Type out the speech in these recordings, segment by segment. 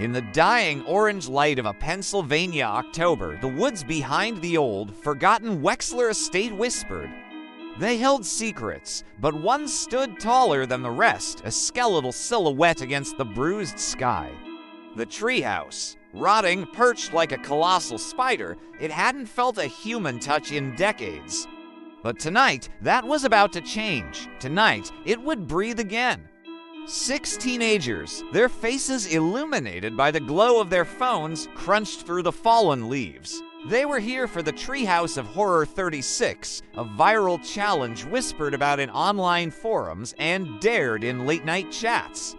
In the dying orange light of a Pennsylvania October, the woods behind the old, forgotten Wexler estate whispered. They held secrets, but one stood taller than the rest, a skeletal silhouette against the bruised sky. The treehouse. Rotting, perched like a colossal spider, it hadn't felt a human touch in decades. But tonight, that was about to change. Tonight, it would breathe again. 6 teenagers, their faces illuminated by the glow of their phones, crunched through the fallen leaves. They were here for the Treehouse of Horror 36, a viral challenge whispered about in online forums and dared in late-night chats.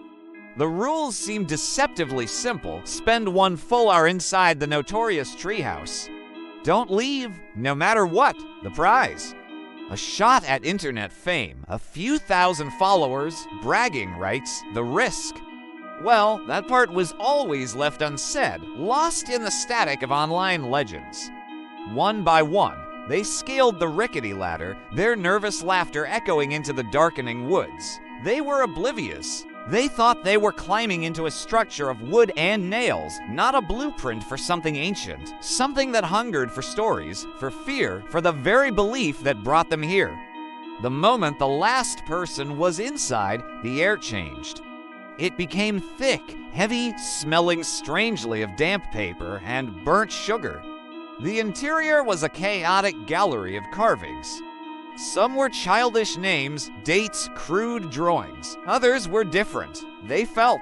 The rules seemed deceptively simple. Spend 1 full hour inside the notorious treehouse. Don't leave, no matter what, the prize. A shot at internet fame, a few thousand followers, bragging rights, the risk. Well, that part was always left unsaid, lost in the static of online legends. One by one, they scaled the rickety ladder, their nervous laughter echoing into the darkening woods. They were oblivious. They thought they were climbing into a structure of wood and nails, not a blueprint for something ancient, something that hungered for stories, for fear, for the very belief that brought them here. The moment the last person was inside, the air changed. It became thick, heavy, smelling strangely of damp paper and burnt sugar. The interior was a chaotic gallery of carvings. Some were childish names, dates, crude drawings. Others were different. They felt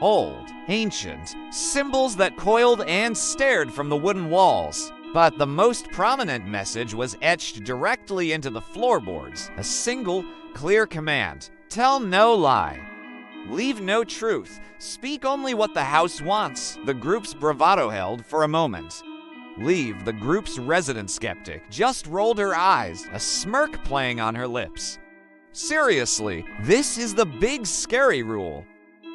old, ancient, symbols that coiled and stared from the wooden walls. But the most prominent message was etched directly into the floorboards, a single, clear command. Tell no lie. Leave no truth. Speak only what the house wants, the group's bravado held for a moment. Leave, the group's resident skeptic, just rolled her eyes, a smirk playing on her lips. Seriously, this is the big scary rule.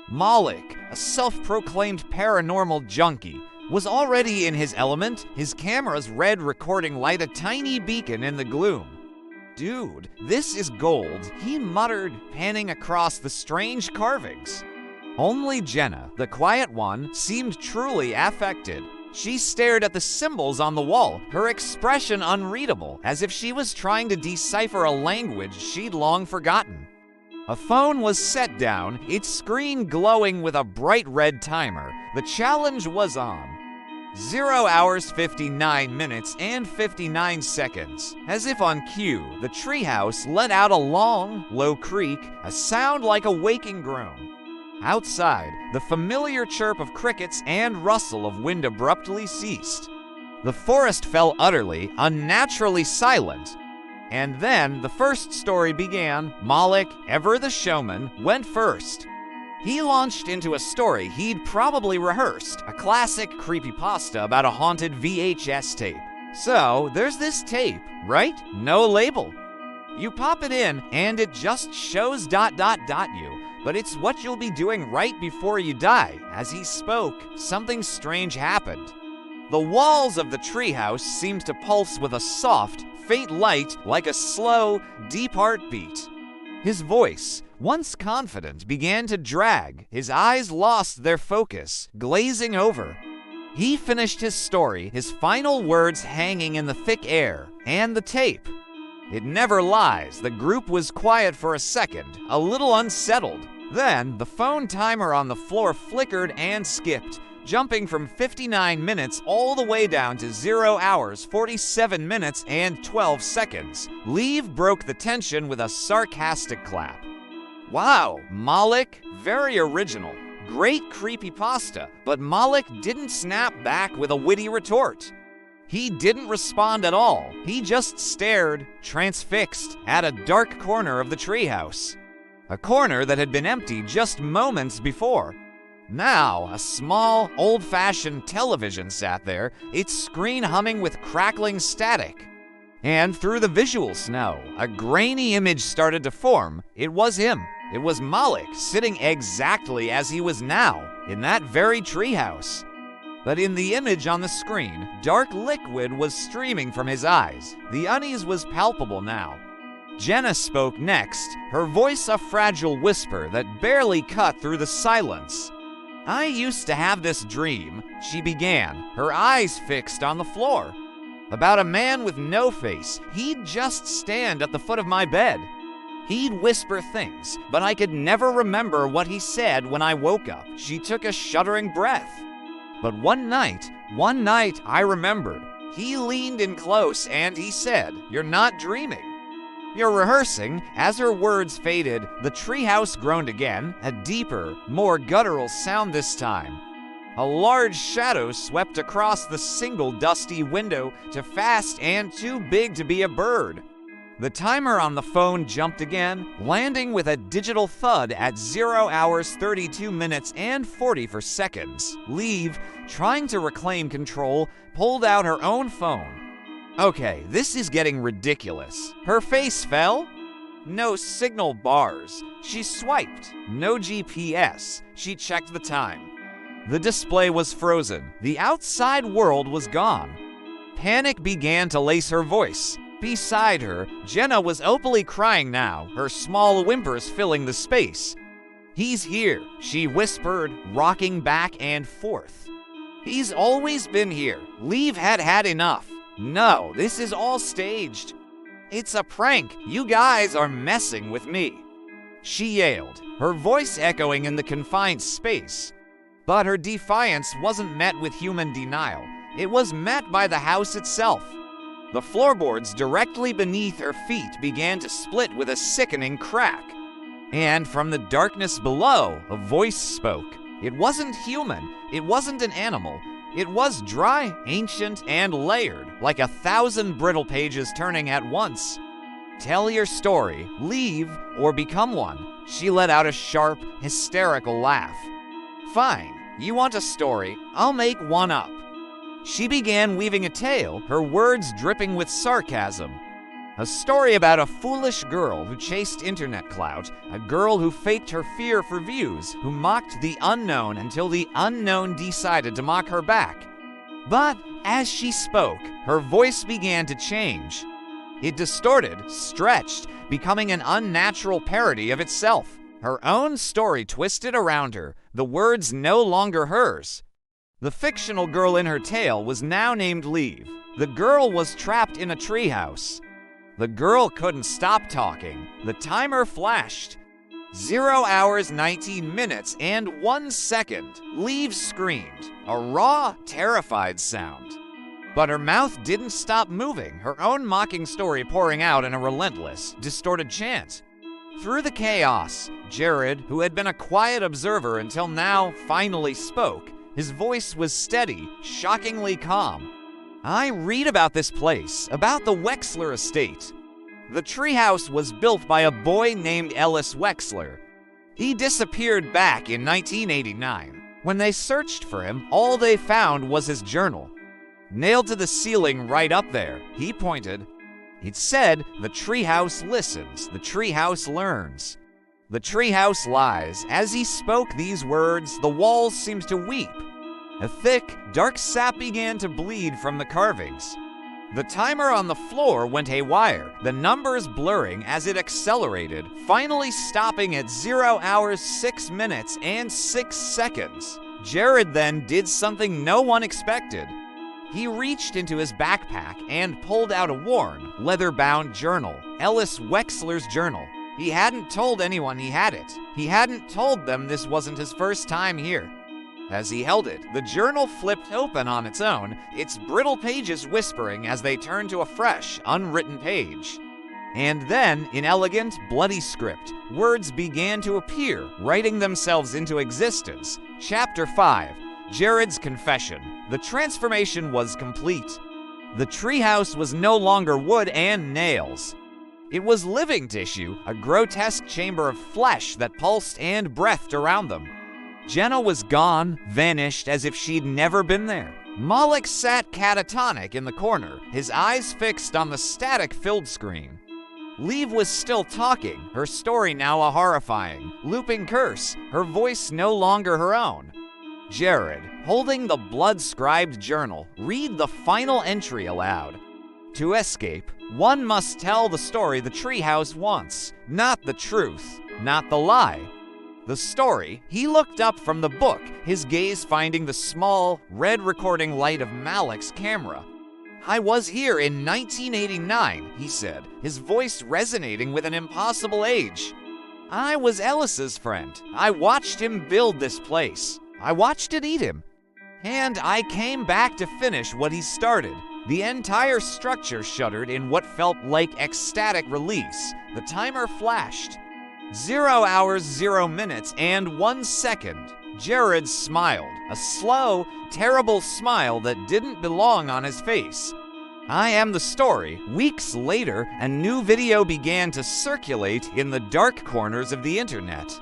Malik, a self-proclaimed paranormal junkie, was already in his element, his camera's red recording light a tiny beacon in the gloom. Dude, this is gold, he muttered, panning across the strange carvings. Only Jenna, the quiet one, seemed truly affected. She stared at the symbols on the wall, her expression unreadable, as if she was trying to decipher a language she'd long forgotten. A phone was set down, its screen glowing with a bright red timer. The challenge was on. 0 hours, 59 minutes, and 59 seconds. As if on cue, the treehouse let out a long, low creak, a sound like a waking groan. Outside, the familiar chirp of crickets and rustle of wind abruptly ceased. The forest fell utterly, unnaturally silent. And then the first story began. Malik, ever the showman, went first. He launched into a story he'd probably rehearsed, a classic creepypasta about a haunted VHS tape. So, there's this tape, right? No label. You pop it in, and it just shows ... you. But it's what you'll be doing right before you die. As he spoke, something strange happened. The walls of the treehouse seemed to pulse with a soft, faint light like a slow, deep heartbeat. His voice, once confident, began to drag. His eyes lost their focus, glazing over. He finished his story, his final words hanging in the thick air, and the tape. It never lies. The group was quiet for a second, a little unsettled. Then, the phone timer on the floor flickered and skipped, jumping from 59 minutes all the way down to 0 hours, 47 minutes, and 12 seconds. Leave broke the tension with a sarcastic clap. Wow, Malik, very original. Great creepypasta, but Malik didn't snap back with a witty retort. He didn't respond at all. He just stared, transfixed, at a dark corner of the treehouse. A corner that had been empty just moments before. Now, a small, old-fashioned television sat there, its screen humming with crackling static. And through the visual snow, a grainy image started to form. It was him. It was Malik, sitting exactly as he was now, in that very treehouse. But in the image on the screen, dark liquid was streaming from his eyes. The unease was palpable now. Jenna spoke next, her voice a fragile whisper that barely cut through the silence. I used to have this dream, she began, her eyes fixed on the floor. About a man with no face. He'd just stand at the foot of my bed. He'd whisper things, but I could never remember what he said when I woke up. She took a shuddering breath. But one night I remembered. He leaned in close and he said, "You're not dreaming. You're rehearsing." As her words faded, the treehouse groaned again, a deeper, more guttural sound this time. A large shadow swept across the single dusty window, too fast and too big to be a bird. The timer on the phone jumped again, landing with a digital thud at 0 hours 32 minutes and 44 seconds. Leave, trying to reclaim control, pulled out her own phone. Okay, this is getting ridiculous. Her face fell? No signal bars. She swiped. No GPS. She checked the time. The display was frozen. The outside world was gone. Panic began to lace her voice. Beside her, Jenna was openly crying now, her small whimpers filling the space. "He's here," she whispered, rocking back and forth. "He's always been here. Leave had had enough. No, this is all staged. It's a prank. You guys are messing with me." She yelled, her voice echoing in the confined space. But her defiance wasn't met with human denial. It was met by the house itself. The floorboards directly beneath her feet began to split with a sickening crack. And from the darkness below, a voice spoke. It wasn't human. It wasn't an animal. It was dry, ancient, and layered, like 1,000 brittle pages turning at once. "Tell your story, leave, or become one." She let out a sharp, hysterical laugh. "Fine, you want a story, I'll make one up." She began weaving a tale, her words dripping with sarcasm. A story about a foolish girl who chased internet clout, a girl who faked her fear for views, who mocked the unknown until the unknown decided to mock her back. But as she spoke, her voice began to change. It distorted, stretched, becoming an unnatural parody of itself. Her own story twisted around her, the words no longer hers. The fictional girl in her tale was now named Leave. The girl was trapped in a treehouse. The girl couldn't stop talking. The timer flashed. 0 hours 19 minutes and 1 second. Leave screamed, a raw, terrified sound. But her mouth didn't stop moving, her own mocking story pouring out in a relentless, distorted chant. Through the chaos, Jared, who had been a quiet observer until now, finally spoke. His voice was steady, shockingly calm. "I read about this place, about the Wexler estate. The treehouse was built by a boy named Ellis Wexler. He disappeared back in 1989. When they searched for him, all they found was his journal. Nailed to the ceiling right up there," he pointed. It said, "The treehouse listens, the treehouse learns. The treehouse lies." As he spoke these words, the walls seemed to weep. A thick, dark sap began to bleed from the carvings. The timer on the floor went haywire, the numbers blurring as it accelerated, finally stopping at 0 hours 6 minutes and 6 seconds. Jared then did something no one expected. He reached into his backpack and pulled out a worn, leather-bound journal, Ellis Wexler's journal. He hadn't told anyone he had it. He hadn't told them this wasn't his first time here. As he held it, the journal flipped open on its own, its brittle pages whispering as they turned to a fresh, unwritten page. And then, in elegant, bloody script, words began to appear, writing themselves into existence. Chapter 5, Jared's Confession. The transformation was complete. The treehouse was no longer wood and nails. It was living tissue, a grotesque chamber of flesh that pulsed and breathed around them. Jenna was gone, vanished as if she'd never been there. Moloch sat catatonic in the corner, his eyes fixed on the static-filled screen. Leave was still talking, her story now a horrifying, looping curse, her voice no longer her own. Jared, holding the blood-scribed journal, read the final entry aloud. To escape, one must tell the story the treehouse wants, not the truth, not the lie. The story, he looked up from the book, his gaze finding the small, red recording light of Malik's camera. "I was here in 1989, he said, his voice resonating with an impossible age. "I was Ellis's friend. I watched him build this place. I watched it eat him. And I came back to finish what he started." The entire structure shuddered in what felt like ecstatic release. The timer flashed. 0 hours, 0 minutes, and 1 second. Jared smiled, a slow, terrible smile that didn't belong on his face. I am the story. Weeks later, a new video began to circulate in the dark corners of the internet.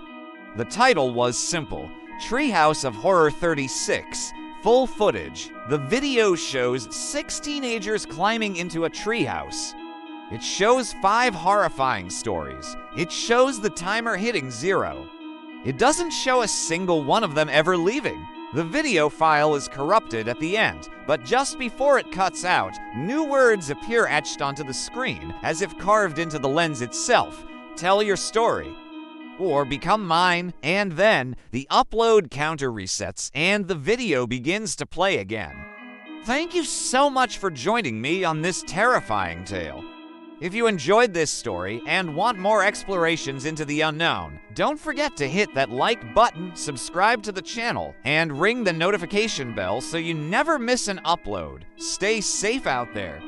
The title was simple: Treehouse of Horror 36. Full footage. The video shows 6 teenagers climbing into a treehouse. It shows 5 horrifying stories. It shows the timer hitting 0. It doesn't show a single one of them ever leaving. The video file is corrupted at the end, but just before it cuts out, new words appear etched onto the screen, as if carved into the lens itself. Tell your story. Or become mine, and then the upload counter resets and the video begins to play again. Thank you so much for joining me on this terrifying tale. If you enjoyed this story and want more explorations into the unknown, don't forget to hit that like button, subscribe to the channel, and ring the notification bell so you never miss an upload. Stay safe out there.